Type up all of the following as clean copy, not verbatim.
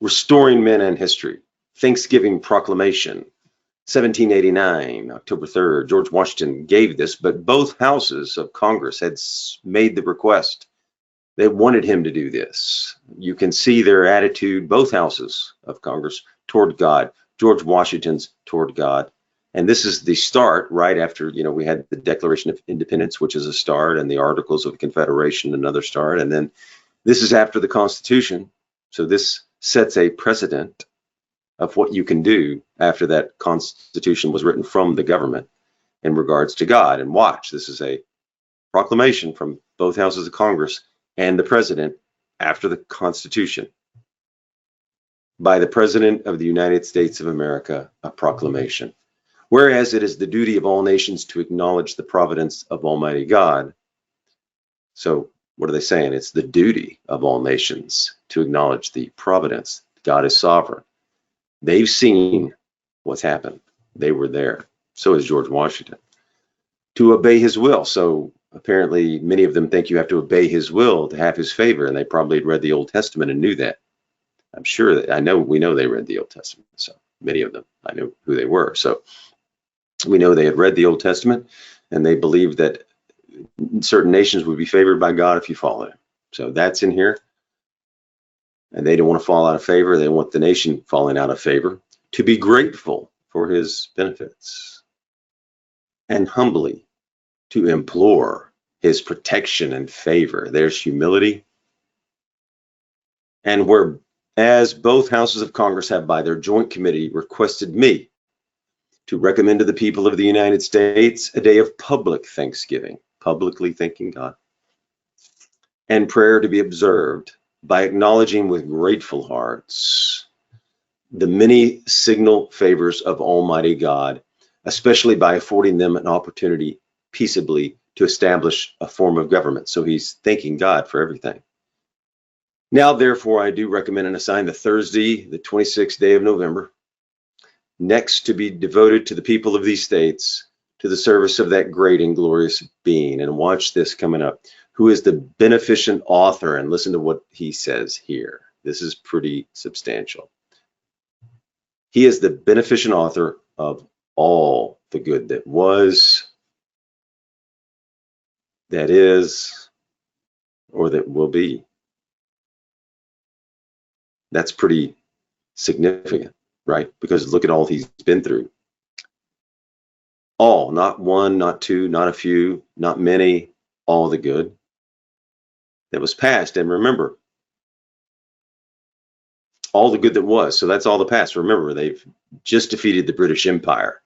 Restoring Men and History, Thanksgiving Proclamation, 1789, October 3rd. George Washington gave this, but both houses of Congress had made the request. They wanted him to do this. You can see their attitude, both houses of Congress, toward God. George Washington's toward God. And this is the start, right after, we had the Declaration of Independence, which is a start, and the Articles of Confederation, another start. And then this is after the Constitution. So this sets a precedent of what you can do after that Constitution was written from the government in regards to God. And watch, this is a proclamation from both houses of Congress and the president after the Constitution. By the President of the United States of America, a proclamation. Whereas it is the duty of all nations to acknowledge the providence of Almighty God. So what are they saying? It's the duty of all nations to acknowledge the providence. God is sovereign. They've seen what's happened. They were there. So is George Washington. To obey his will. So apparently many of them think you have to obey his will to have his favor, and they probably had read the Old Testament and knew that. I'm sure that we know they read the Old Testament. So many of them, I knew who they were. So we know they had read the Old Testament, and they believed that certain nations would be favored by God if you followed him. So that's in here. And they don't want to fall out of favor. They want the nation falling out of favor. To be grateful for his benefits. And humbly to implore his protection and favor. There's humility. And whereas both houses of Congress have by their joint committee requested me to recommend to the people of the United States a day of public thanksgiving, publicly thanking God, and prayer to be observed by acknowledging with grateful hearts the many signal favors of Almighty God, especially by affording them an opportunity peaceably to establish a form of government. So he's thanking God for everything. Now, therefore, I do recommend and assign the Thursday, the 26th day of November, next to be devoted to the people of these states, to the service of that great and glorious being. And watch this coming up, who is the beneficent author. And listen to what he says here. This is pretty substantial. He is the beneficent author of all the good that was, that is, or that will be. That's pretty significant, right? Because look at all he's been through. All, not one, not two, not a few, not many, all the good that was past. And remember, all the good that was. So that's all the past. Remember, they've just defeated the British Empire.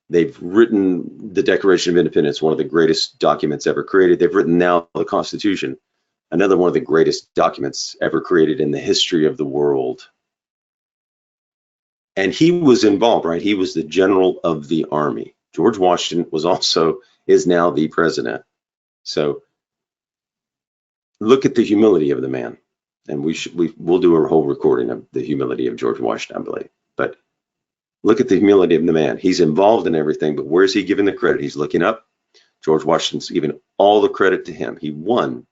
They've written the Declaration of Independence, one of the greatest documents ever created. They've written now the Constitution, another one of the greatest documents ever created in the history of the world. And he was involved, right? He was the general of the army. George Washington is now the president. So look at the humility of the man. And we'll do a whole recording of the humility of George Washington, I believe. But look at the humility of the man. He's involved in everything, but where's he giving the credit? He's looking up. George Washington's giving all the credit to him. He won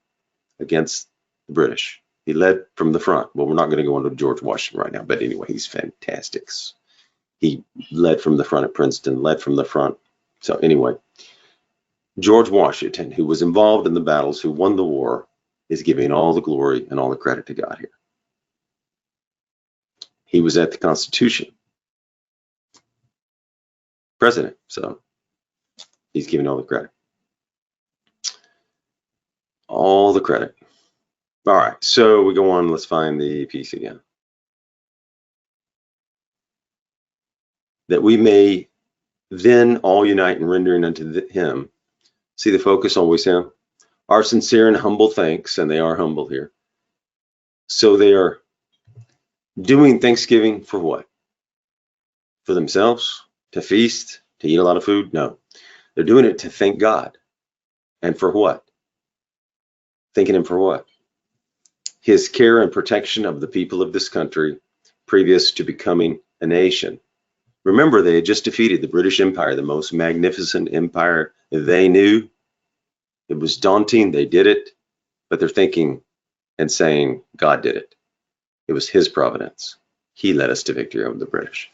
against the British. He led from the front. Well, we're not going to go into George Washington right now, but anyway, he's fantastic. He led from the front at Princeton, led from the front. So anyway, George Washington, who was involved in the battles, who won the war, is giving all the glory and all the credit to God here. He was at the Constitution, president, so he's giving all the credit. All the credit. All right, so we go on. Let's find the piece again. That we may then all unite in rendering unto him. See the focus, always him. Our sincere and humble thanks, and they are humble here. So they are doing Thanksgiving for what? For themselves? To feast? To eat a lot of food? No. They're doing it to thank God. And for what? Thanking him for what? His care and protection of the people of this country previous to becoming a nation. Remember, they had just defeated the British Empire, the most magnificent empire they knew. It was daunting. They did it, but they're thinking and saying God did it. It was his providence. He led us to victory over the British.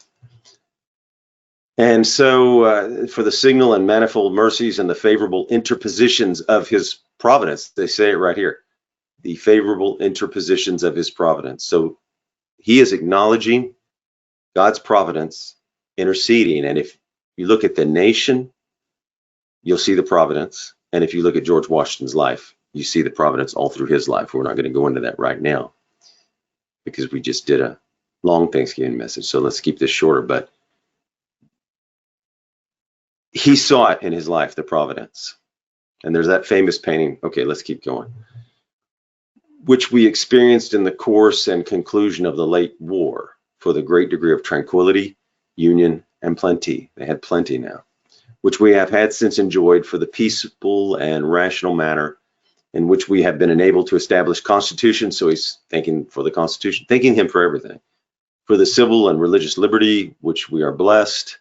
And so for the signal and manifold mercies and the favorable interpositions of his providence, they say it right here, the favorable interpositions of his providence. So he is acknowledging God's providence, interceding. And if you look at the nation, you'll see the providence. And if you look at George Washington's life, you see the providence all through his life. We're not going to go into that right now because we just did a long Thanksgiving message. So let's keep this shorter. But he saw it in his life, the providence. And there's that famous painting. Okay, let's keep going. Which we experienced in the course and conclusion of the late war for the great degree of tranquility, union, and plenty. They had plenty now, which we have had since enjoyed for the peaceable and rational manner in which we have been enabled to establish Constitution. So he's thanking for the Constitution, thanking him for everything, for the civil and religious liberty, which we are blessed,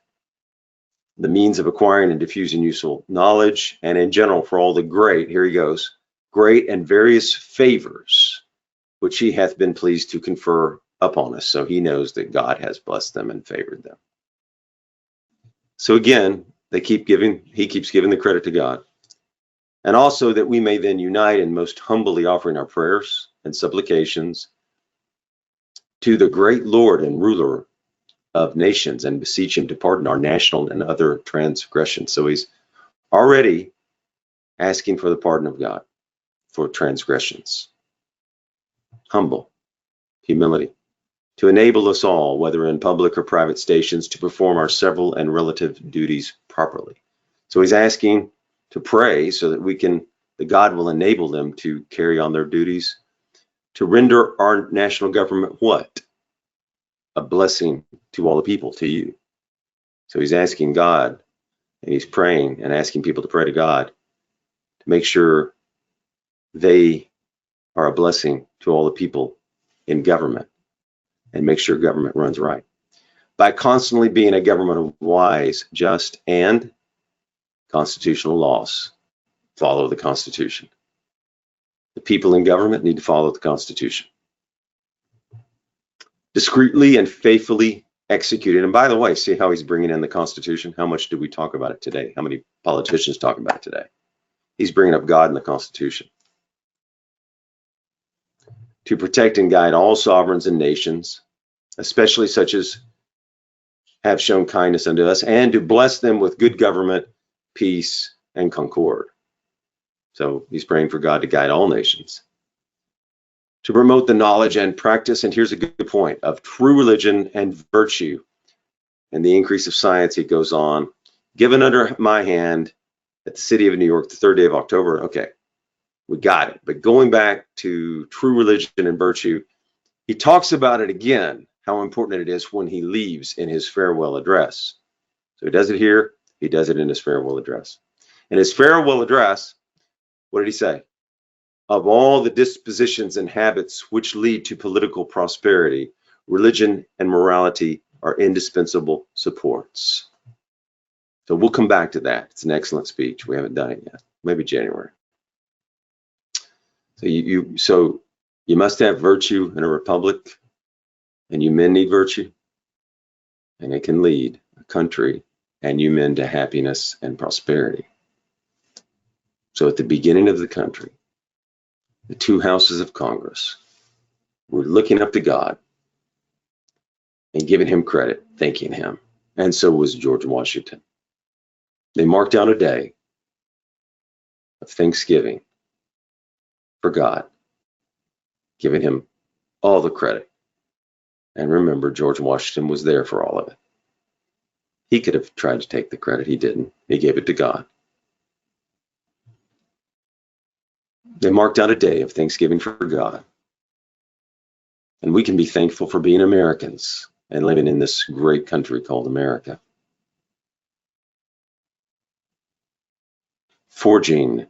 the means of acquiring and diffusing useful knowledge, and in general for all the great, here he goes, great and various favors which he hath been pleased to confer upon us. So he knows that God has blessed them and favored them. So again, he keeps giving the credit to God. And also that we may then unite in most humbly offering our prayers and supplications to the great Lord and ruler of nations and beseech him to pardon our national and other transgressions. So he's already asking for the pardon of God for transgressions. Humble, humility, to enable us all, whether in public or private stations, to perform our several and relative duties properly. So he's asking to pray so that God will enable them to carry on their duties, to render our national government what? A blessing to all the people, to you. So he's asking God, and he's praying and asking people to pray to God to make sure they are a blessing to all the people in government and make sure government runs right. By constantly being a government of wise, just, and constitutional laws. Follow the Constitution. The people in government need to follow the Constitution. Discreetly and faithfully executed. And by the way, see how he's bringing in the Constitution? How much do we talk about it today? How many politicians talk about it today? He's bringing up God and the Constitution. To protect and guide all sovereigns and nations, especially such as have shown kindness unto us, and to bless them with good government, peace, and concord. So he's praying for God to guide all nations. To promote the knowledge and practice, and here's a good point, of true religion and virtue, and the increase of science, he goes on, given under my hand at the city of New York, the 3rd day of October. Okay, we got it. But going back to true religion and virtue, he talks about it again, how important it is when he leaves in his farewell address. So he does it here, he does it in his farewell address. In his farewell address, what did he say? Of all the dispositions and habits which lead to political prosperity, religion and morality are indispensable supports. So we'll come back to that. It's an excellent speech. We haven't done it yet. Maybe January. So you must have virtue in a republic, and you men need virtue, and it can lead a country and you men to happiness and prosperity. So at the beginning of the country, the 2 houses of Congress were looking up to God and giving him credit, thanking him. And so was George Washington. They marked out a day of thanksgiving for God, giving him all the credit. And remember, George Washington was there for all of it. He could have tried to take the credit. He didn't. He gave it to God. They marked out a day of thanksgiving for God. And we can be thankful for being Americans and living in this great country called America. Forging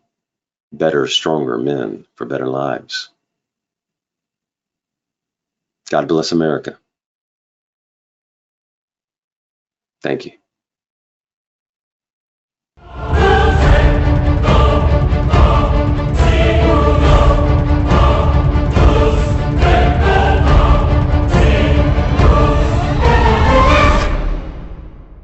better, stronger men for better lives. God bless America. Thank you.